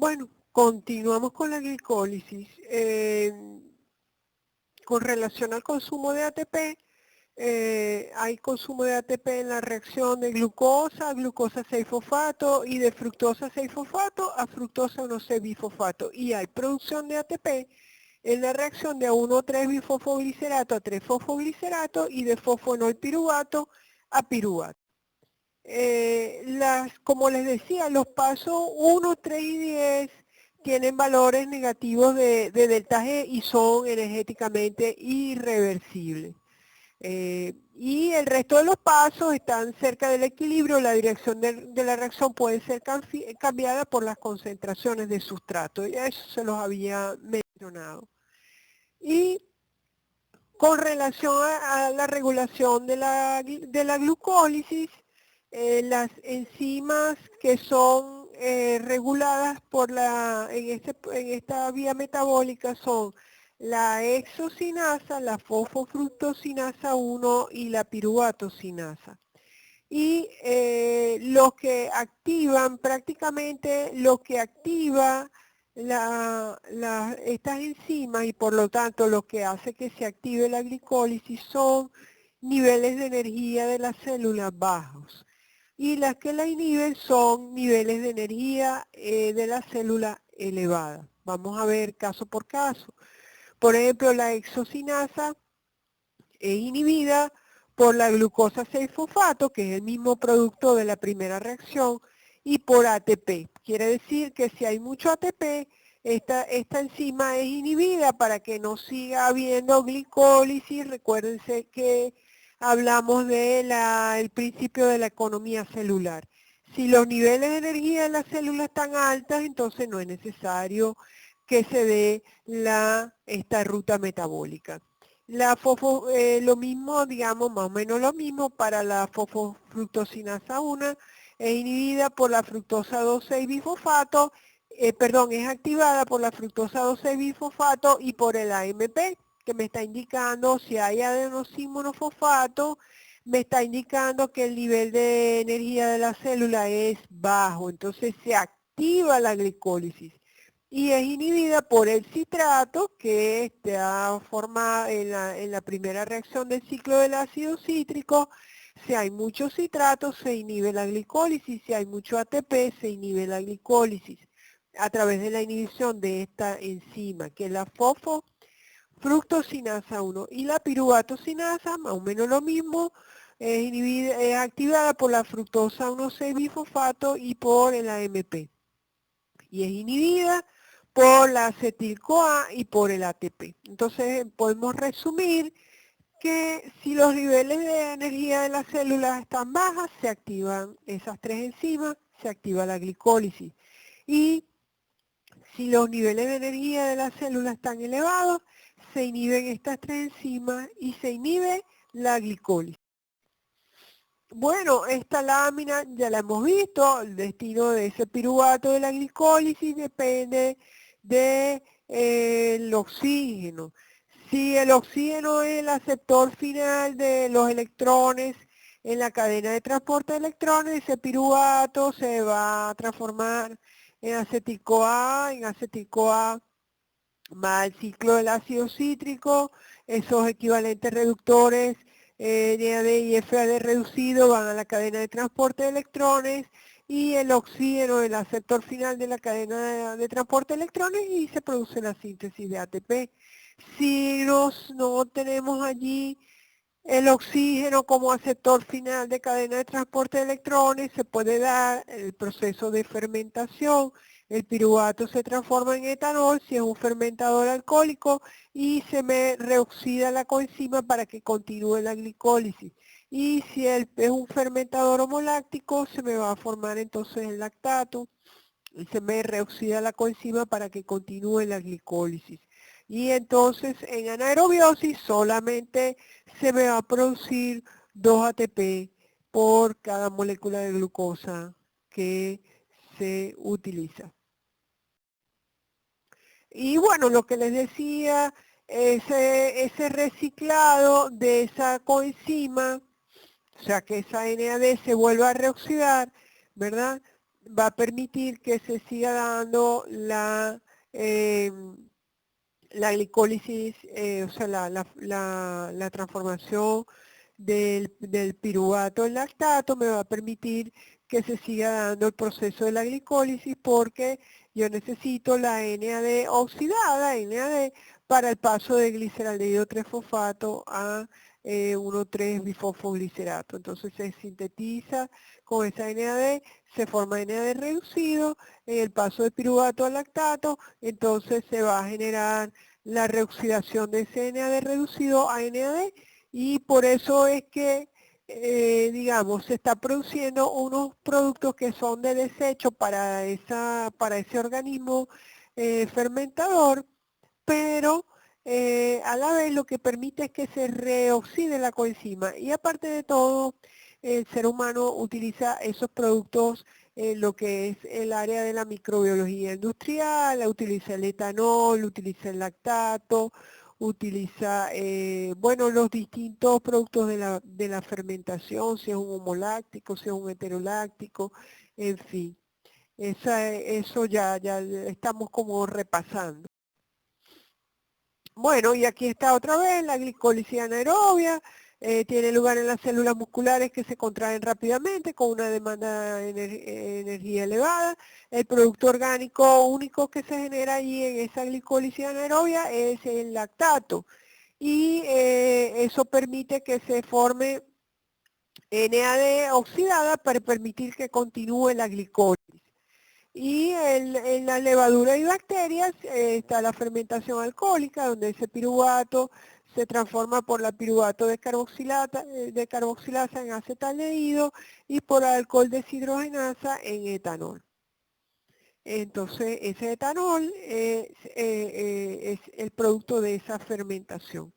Bueno, continuamos con la glicólisis. Con relación al consumo de ATP, hay consumo de ATP en la reacción de glucosa a glucosa 6-fosfato y de fructosa 6-fosfato a fructosa 1,6-bifosfato. Y hay producción de ATP en la reacción de 1,3-bifosfoglicerato a 3-fosfoglicerato y de fosfonol-piruvato a piruvato. Como les decía, los pasos 1, 3 y 10 tienen valores negativos de delta G y son energéticamente irreversibles. Y el resto de los pasos están cerca del equilibrio, la dirección de la reacción puede ser cambiada por las concentraciones de sustrato, ya eso se los había mencionado. Y con relación a la regulación de la glucólisis, las enzimas que son reguladas en esta vía metabólica son la hexocinasa, la fosfofructosinasa 1 y la piruvatosinasa. Y lo que activan, prácticamente lo que activa estas enzimas y por lo tanto lo que hace que se active la glicólisis son niveles de energía de las células bajos. Y las que la inhiben son niveles de energía de la célula elevada. Vamos a ver caso por caso. Por ejemplo, la hexocinasa es inhibida por la glucosa 6-fosfato, que es el mismo producto de la primera reacción, y por ATP. Quiere decir que si hay mucho ATP, esta enzima es inhibida para que no siga habiendo glicólisis. Recuérdense que hablamos del principio de la economía celular. Si los niveles de energía de las células están altas, entonces no es necesario que se dé esta ruta metabólica. Lo mismo, digamos, más o menos lo mismo para la fosfofructosinasa 1, es inhibida por la fructosa 2,6-bifosfato, es activada por la fructosa 2,6-bifosfato y por el AMP, que me está indicando si hay adenosín monofosfato, me está indicando que el nivel de energía de la célula es bajo, entonces se activa la glicólisis. Y es inhibida por el citrato que está formada en la primera reacción del ciclo del ácido cítrico. Si hay mucho citrato se inhibe la glicólisis, si hay mucho ATP se inhibe la glicólisis a través de la inhibición de esta enzima, que es la fosfofructosinasa 1. Y la piruvatosinasa, más o menos lo mismo, es activada por la fructosa 1,6-bifosfato y por el AMP. Y es inhibida por la acetil-CoA y por el ATP. Entonces podemos resumir que si los niveles de energía de las células están bajas, se activan esas tres enzimas, se activa la glicólisis. Y si los niveles de energía de las células están elevados, se inhiben estas tres enzimas y se inhibe la glicólisis. Bueno, esta lámina ya la hemos visto, el destino de ese piruvato de la glicólisis depende del oxígeno. Si el oxígeno es el aceptor final de los electrones en la cadena de transporte de electrones, ese piruvato se va a transformar en acetil-CoA, más el ciclo del ácido cítrico, esos equivalentes reductores NAD y FAD reducido van a la cadena de transporte de electrones y el oxígeno, el aceptor final de la cadena de transporte de electrones y se produce la síntesis de ATP. Si no tenemos allí el oxígeno como aceptor final de cadena de transporte de electrones, se puede dar el proceso de fermentación. El piruvato se transforma en etanol si es un fermentador alcohólico y se me reoxida la coenzima para que continúe la glicólisis. Y si es un fermentador homoláctico, se me va a formar entonces el lactato y se me reoxida la coenzima para que continúe la glicólisis. Y entonces en anaerobiosis solamente se me va a producir 2 ATP por cada molécula de glucosa que se utiliza. Y bueno, lo que les decía, ese reciclado de esa coenzima, o sea que esa NAD se vuelva a reoxidar, ¿verdad? va a permitir que se siga dando la glicólisis, o sea, la transformación del piruvato en lactato, me va a permitir que se siga dando el proceso de la glicólisis porque yo necesito la NAD oxidada, NAD, para el paso de gliceraldehído 3-fosfato a 1,3-bifosfoglicerato. Entonces se sintetiza con esa NAD, se forma NAD reducido, en el paso de piruvato al lactato, entonces se va a generar la reoxidación de ese NAD reducido a NAD y por eso es que, digamos, se está produciendo unos productos que son de desecho para ese organismo fermentador, pero a la vez lo que permite es que se reoxide la coenzima. Y aparte de todo, el ser humano utiliza esos productos en lo que es el área de la microbiología industrial, utiliza el etanol, utiliza el lactato, utiliza, bueno, los distintos productos de la fermentación, si es un homoláctico, si es un heteroláctico, en fin. Eso ya estamos como repasando. Bueno, y aquí está otra vez la glicólisis anaerobia, tiene lugar en las células musculares que se contraen rápidamente con una demanda de energía elevada. El producto orgánico único que se genera allí en esa glicólisis anaerobia es el lactato y eso permite que se forme NAD oxidada para permitir que continúe la glicólisis. Y en la levadura y bacterias está la fermentación alcohólica, donde ese piruvato se transforma por la piruvato de carboxilasa en acetaldehído y por alcohol deshidrogenasa en etanol. Entonces, ese etanol es el producto de esa fermentación.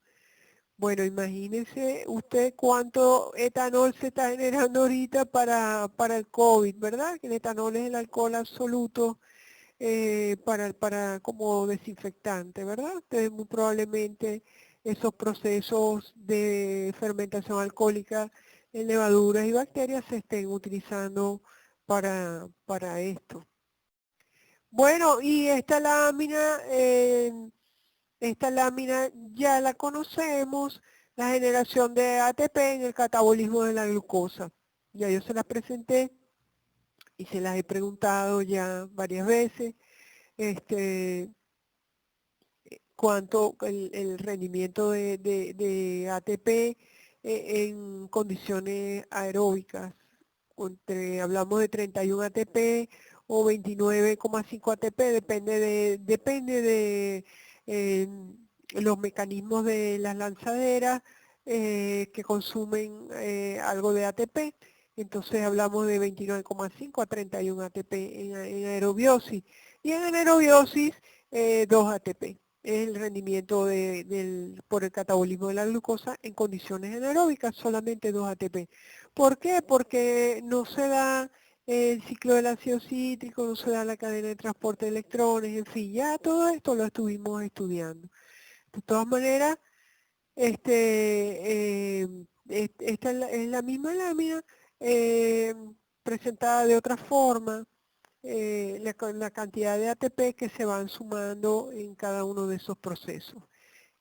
Bueno, imagínense usted cuánto etanol se está generando ahorita para el COVID, ¿verdad? Que el etanol es el alcohol absoluto como desinfectante, ¿verdad? Entonces muy probablemente esos procesos de fermentación alcohólica en levaduras y bacterias se estén utilizando para esto. Bueno, y esta lámina ya la conocemos, la generación de ATP en el catabolismo de la glucosa. Ya yo se las presenté y se las he preguntado ya varias veces. Cuánto el rendimiento de ATP en condiciones aeróbicas. Hablamos de 31 ATP o 29,5 ATP, depende de los mecanismos de las lanzaderas que consumen algo de ATP. Entonces hablamos de 29,5 a 31 ATP en aerobiosis. Y en anaerobiosis 2 ATP. Es el rendimiento por el catabolismo de la glucosa en condiciones anaeróbicas, solamente 2 ATP. ¿Por qué? Porque no se da el ciclo del ácido cítrico, no se da la cadena de transporte de electrones, en fin, ya todo esto lo estuvimos estudiando. De todas maneras, esta es la misma lámina presentada de otra forma, la cantidad de ATP que se van sumando en cada uno de esos procesos.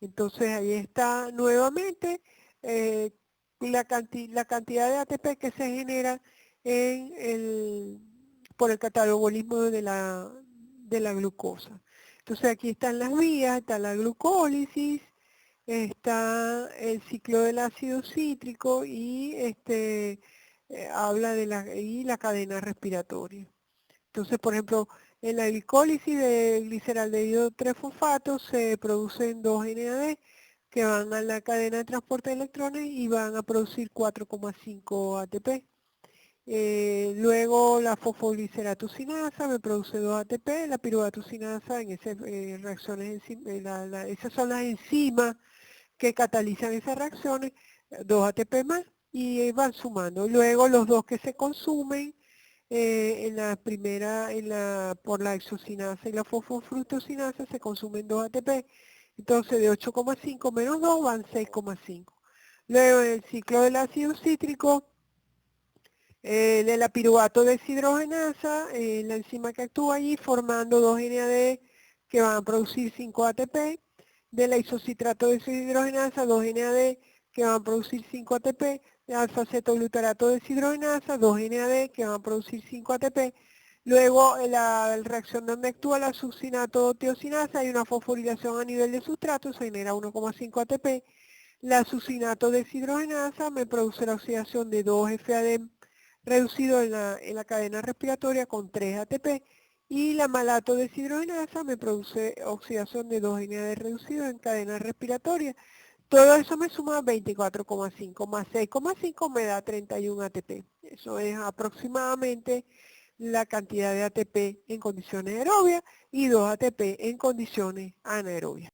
Entonces ahí está nuevamente la cantidad de ATP que se genera por el catabolismo de la glucosa. Entonces aquí están las vías, está la glucólisis, está el ciclo del ácido cítrico y habla de la cadena respiratoria. Entonces, por ejemplo, en la glicólisis de gliceraldehído 3-fosfato se producen 2 NAD que van a la cadena de transporte de electrones y van a producir 4,5 ATP. Luego la fosfogliceratocinasa me produce 2 ATP, la piruvatocinasa en esas reacciones, esas son las enzimas que catalizan esas reacciones, 2 ATP más y van sumando. Luego los dos que se consumen en la primera, por la exocinasa y la fosfofructosinasa se consumen 2 ATP. Entonces de 8,5 menos 2 van 6,5. Luego en el ciclo del ácido cítrico de la piruvato deshidrogenasa, la enzima que actúa allí formando 2 NAD que van a producir 5 ATP, de la isocitrato deshidrogenasa, 2 NAD que van a producir 5 ATP, de alfa-cetoglutarato deshidrogenasa, 2 NAD que van a producir 5 ATP. Luego, en la reacción donde actúa la succinato-tiosinasa, hay una fosforilación a nivel de sustrato, se genera 1,5 ATP. La succinato deshidrogenasa me produce la oxidación de 2 FAD reducido en la cadena respiratoria con 3 ATP. Y la malato deshidrogenasa me produce oxidación de 2 NAD reducido en cadena respiratoria. Todo eso me suma 24,5 más 6,5 me da 31 ATP. Eso es aproximadamente la cantidad de ATP en condiciones aerobias y 2 ATP en condiciones anaerobias.